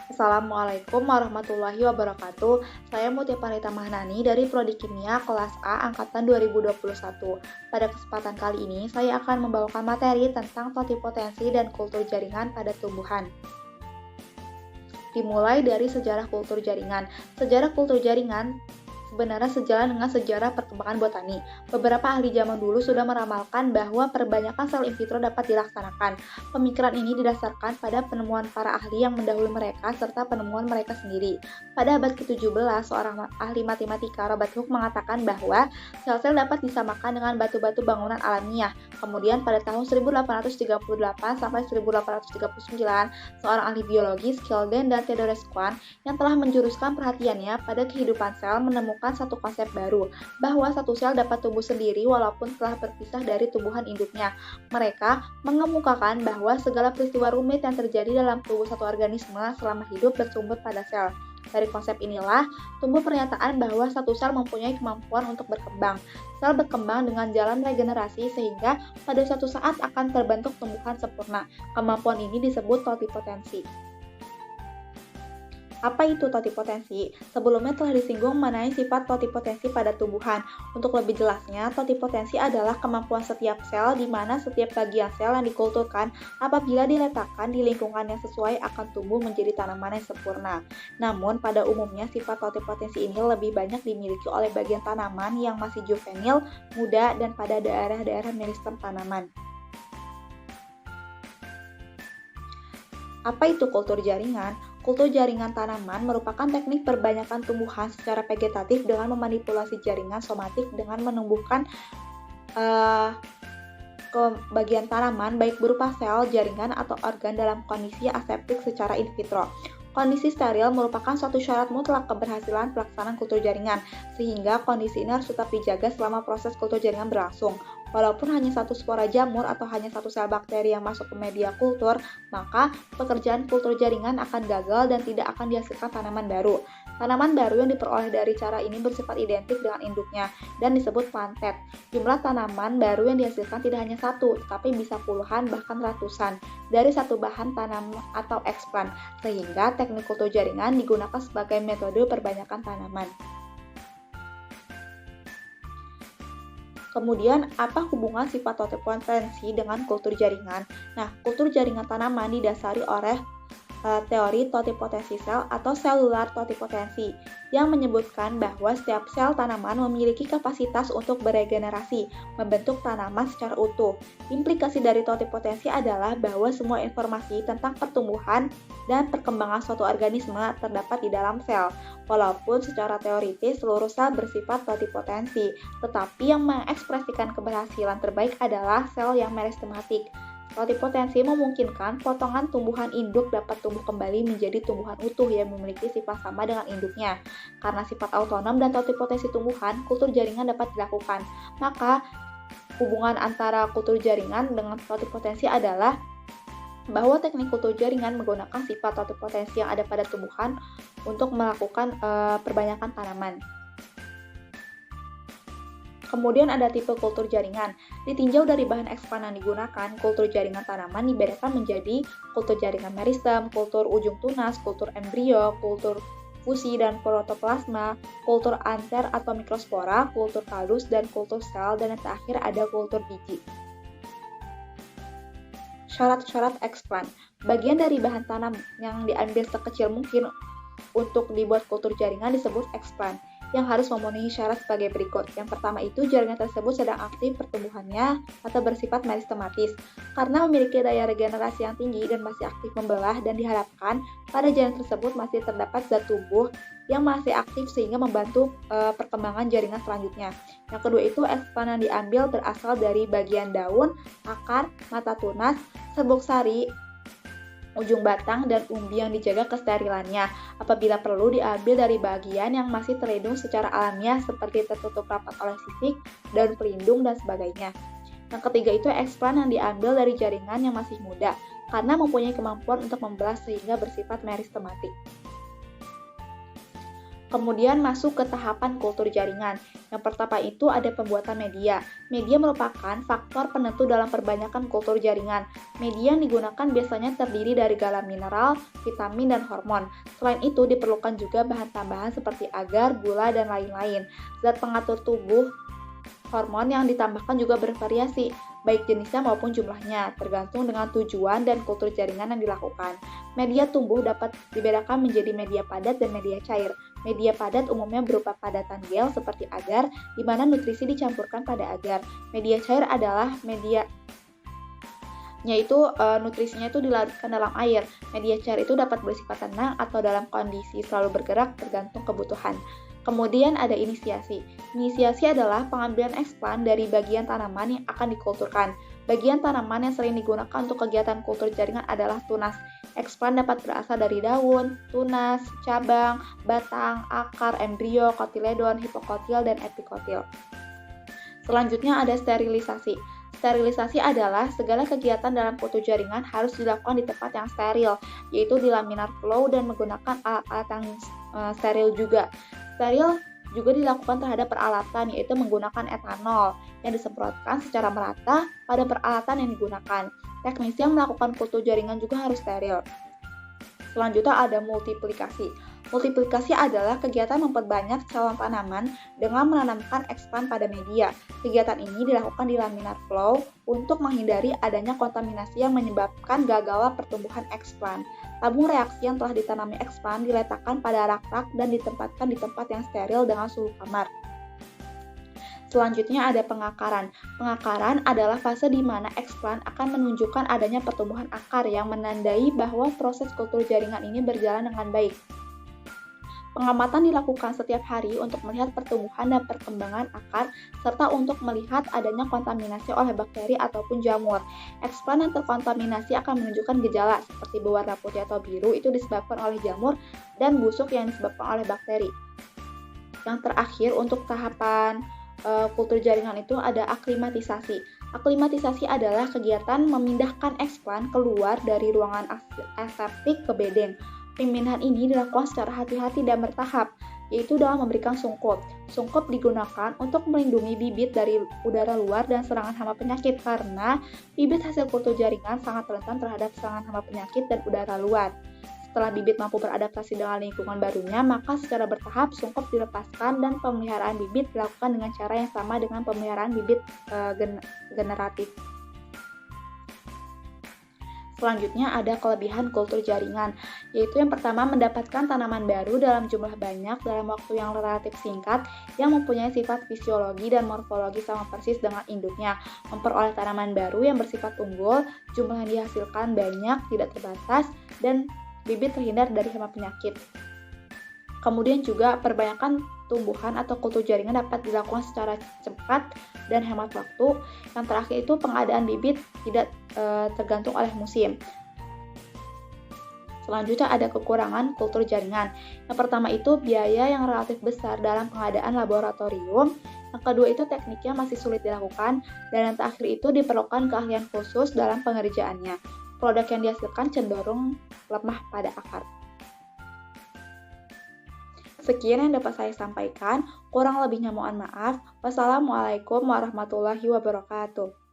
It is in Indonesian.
Assalamualaikum warahmatullahi wabarakatuh. Saya Mutia Parita Mahnani dari Prodi Kimia kelas A angkatan 2021. Pada kesempatan kali ini, saya akan membawakan materi tentang totipotensi dan kultur jaringan pada tumbuhan. Dimulai dari sejarah kultur jaringan. Sejarah kultur jaringan sebenarnya sejalan dengan sejarah perkembangan botani. Beberapa ahli zaman dulu sudah meramalkan bahwa perbanyakan sel in vitro dapat dilaksanakan. Pemikiran ini didasarkan pada penemuan para ahli yang mendahului mereka serta penemuan mereka sendiri. Pada abad ke-17, seorang ahli matematika, Robert Hooke, mengatakan bahwa sel-sel dapat disamakan dengan batu-batu bangunan alamiah. Kemudian pada tahun 1838 sampai 1839, seorang ahli biologi, Schleiden dan Theodore Schwann, yang telah menjuruskan perhatiannya pada kehidupan sel, menemukan satu konsep baru, bahwa satu sel dapat tumbuh sendiri walaupun telah berpisah dari tumbuhan induknya. Mereka mengemukakan bahwa segala peristiwa rumit yang terjadi dalam tubuh satu organisme selama hidup bersumber pada sel. Dari konsep inilah, tumbuh pernyataan bahwa satu sel mempunyai kemampuan untuk berkembang. Sel berkembang dengan jalan regenerasi sehingga pada suatu saat akan terbentuk tumbuhan sempurna. Kemampuan ini disebut totipotensi. Apa itu totipotensi? Sebelumnya telah disinggung mengenai sifat totipotensi pada tumbuhan. Untuk lebih jelasnya, totipotensi adalah kemampuan setiap sel di mana setiap bagian sel yang dikulturkan apabila diletakkan di lingkungan yang sesuai akan tumbuh menjadi tanaman yang sempurna. Namun, pada umumnya sifat totipotensi ini lebih banyak dimiliki oleh bagian tanaman yang masih juvenil, muda, dan pada daerah-daerah meristem tanaman. Apa itu kultur jaringan? Kultur jaringan tanaman merupakan teknik perbanyakan tumbuhan secara vegetatif dengan memanipulasi jaringan somatik dengan menumbuhkan ke bagian tanaman baik berupa sel, jaringan, atau organ dalam kondisi aseptik secara in vitro. Kondisi steril merupakan suatu syarat mutlak keberhasilan pelaksanaan kultur jaringan, sehingga kondisi ini harus tetap dijaga selama proses kultur jaringan berlangsung. Walaupun hanya satu spora jamur atau hanya satu sel bakteri yang masuk ke media kultur, maka pekerjaan kultur jaringan akan gagal dan tidak akan dihasilkan tanaman baru. Tanaman baru yang diperoleh dari cara ini bersifat identik dengan induknya dan disebut plantet. Jumlah tanaman baru yang dihasilkan tidak hanya satu, tetapi bisa puluhan bahkan ratusan dari satu bahan tanam atau eksplan, sehingga teknik kultur jaringan digunakan sebagai metode perbanyakan tanaman. Kemudian, apa hubungan sifat totipotensi dengan kultur jaringan? Nah, kultur jaringan tanaman didasari oleh teori totipotensi sel atau selular totipotensi yang menyebutkan bahwa setiap sel tanaman memiliki kapasitas untuk beregenerasi, membentuk tanaman secara utuh. Implikasi dari totipotensi adalah bahwa semua informasi tentang pertumbuhan dan perkembangan suatu organisme terdapat di dalam sel. Walaupun secara teoritis seluruh sel bersifat totipotensi, tetapi yang mengekspresikan keberhasilan terbaik adalah sel yang meristematik. Totipotensi memungkinkan potongan tumbuhan induk dapat tumbuh kembali menjadi tumbuhan utuh yang memiliki sifat sama dengan induknya. Karena sifat autonom dan totipotensi tumbuhan, kultur jaringan dapat dilakukan. Maka, hubungan antara kultur jaringan dengan totipotensi adalah bahwa teknik kultur jaringan menggunakan sifat totipotensi yang ada pada tumbuhan untuk melakukan perbanyakan tanaman. Kemudian ada tipe kultur jaringan. Ditinjau dari bahan eksplan yang digunakan, kultur jaringan tanaman dibedakan menjadi kultur jaringan meristem, kultur ujung tunas, kultur embrio, kultur fusi dan protoplasma, kultur anter atau mikrospora, kultur kaldus, dan kultur sel, dan yang terakhir ada kultur biji. Syarat-syarat eksplan. Bagian dari bahan tanam yang diambil sekecil mungkin untuk dibuat kultur jaringan disebut eksplan, yang harus memenuhi syarat sebagai berikut. Yang pertama itu, jaringan tersebut sedang aktif pertumbuhannya atau bersifat meristematis. Karena memiliki daya regenerasi yang tinggi dan masih aktif membelah, dan diharapkan pada jaringan tersebut masih terdapat zat tubuh yang masih aktif sehingga membantu perkembangan jaringan selanjutnya. Yang kedua itu, eksplan yang diambil berasal dari bagian daun, akar, mata tunas, serbuk sari, ujung batang, dan umbi yang dijaga kesterilannya. Apabila perlu, diambil dari bagian yang masih terlindung secara alamiah seperti tertutup rapat oleh sisik, daun pelindung, dan sebagainya. Yang ketiga itu eksplan yang diambil dari jaringan yang masih muda karena mempunyai kemampuan untuk membelah sehingga bersifat meristematik. Kemudian masuk ke tahapan kultur jaringan. Yang pertama itu ada pembuatan media. Media merupakan faktor penentu dalam perbanyakan kultur jaringan. Media yang digunakan biasanya terdiri dari garam mineral, vitamin, dan hormon. Selain itu diperlukan juga bahan tambahan seperti agar, gula, dan lain-lain. Zat pengatur tubuh hormon yang ditambahkan juga bervariasi, baik jenisnya maupun jumlahnya, tergantung dengan tujuan dan kultur jaringan yang dilakukan. Media tumbuh dapat dibedakan menjadi media padat dan media cair. Media padat umumnya berupa padatan gel seperti agar, di mana nutrisi dicampurkan pada agar. Media cair adalah media yaitu nutrisinya itu dilarutkan dalam air. Media cair itu dapat bersifat tenang atau dalam kondisi selalu bergerak tergantung kebutuhan. Kemudian ada inisiasi. Inisiasi adalah pengambilan eksplan dari bagian tanaman yang akan dikulturkan. Bagian tanaman yang sering digunakan untuk kegiatan kultur jaringan adalah tunas. Eksplan dapat berasal dari daun, tunas, cabang, batang, akar, embrio, kotiledon, hipokotil, dan epikotil. Selanjutnya ada sterilisasi. Sterilisasi adalah segala kegiatan dalam kultur jaringan harus dilakukan di tempat yang steril, yaitu di laminar flow dan menggunakan alat-alat yang steril juga. Steril juga dilakukan terhadap peralatan, yaitu menggunakan etanol yang disemprotkan secara merata pada peralatan yang digunakan. Teknisi yang melakukan kultur jaringan juga harus steril. Selanjutnya ada multiplikasi. Multiplikasi adalah kegiatan memperbanyak calon tanaman dengan menanamkan eksplan pada media. Kegiatan ini dilakukan di laminar flow untuk menghindari adanya kontaminasi yang menyebabkan gagalnya pertumbuhan eksplan. Tabung reaksi yang telah ditanami eksplan diletakkan pada rak-rak dan ditempatkan di tempat yang steril dengan suhu kamar. Selanjutnya ada pengakaran. Pengakaran adalah fase di mana eksplan akan menunjukkan adanya pertumbuhan akar yang menandai bahwa proses kultur jaringan ini berjalan dengan baik. Pengamatan dilakukan setiap hari untuk melihat pertumbuhan dan perkembangan akar, serta untuk melihat adanya kontaminasi oleh bakteri ataupun jamur. Eksplan yang terkontaminasi akan menunjukkan gejala seperti berwarna putih atau biru, itu disebabkan oleh jamur, dan busuk yang disebabkan oleh bakteri. Yang terakhir untuk tahapan kultur jaringan itu ada aklimatisasi. Aklimatisasi adalah kegiatan memindahkan eksplan keluar dari ruangan aseptik ke bedeng. Pemindahan ini dilakukan secara hati-hati dan bertahap, yaitu dalam memberikan sungkup. Sungkup digunakan untuk melindungi bibit dari udara luar dan serangan hama penyakit, karena bibit hasil kultur jaringan sangat rentan terhadap serangan hama penyakit dan udara luar. Setelah bibit mampu beradaptasi dengan lingkungan barunya, maka secara bertahap sungkup dilepaskan dan pemeliharaan bibit dilakukan dengan cara yang sama dengan pemeliharaan bibit generatif. Selanjutnya ada kelebihan kultur jaringan, yaitu yang pertama mendapatkan tanaman baru dalam jumlah banyak dalam waktu yang relatif singkat yang mempunyai sifat fisiologi dan morfologi sama persis dengan induknya. Memperoleh tanaman baru yang bersifat unggul, jumlah yang dihasilkan banyak, tidak terbatas, dan bibit terhindar dari hama penyakit. Kemudian juga perbanyakan tumbuhan atau kultur jaringan dapat dilakukan secara cepat dan hemat waktu. Yang terakhir itu pengadaan bibit tidak tergantung oleh musim. Selanjutnya ada kekurangan kultur jaringan. Yang pertama itu biaya yang relatif besar dalam pengadaan laboratorium. Yang kedua itu tekniknya masih sulit dilakukan. Dan yang terakhir itu diperlukan keahlian khusus dalam pengerjaannya. Produk yang dihasilkan cenderung lemah pada akar. Sekian yang dapat saya sampaikan, kurang lebihnya mohon maaf. Wassalamualaikum warahmatullahi wabarakatuh.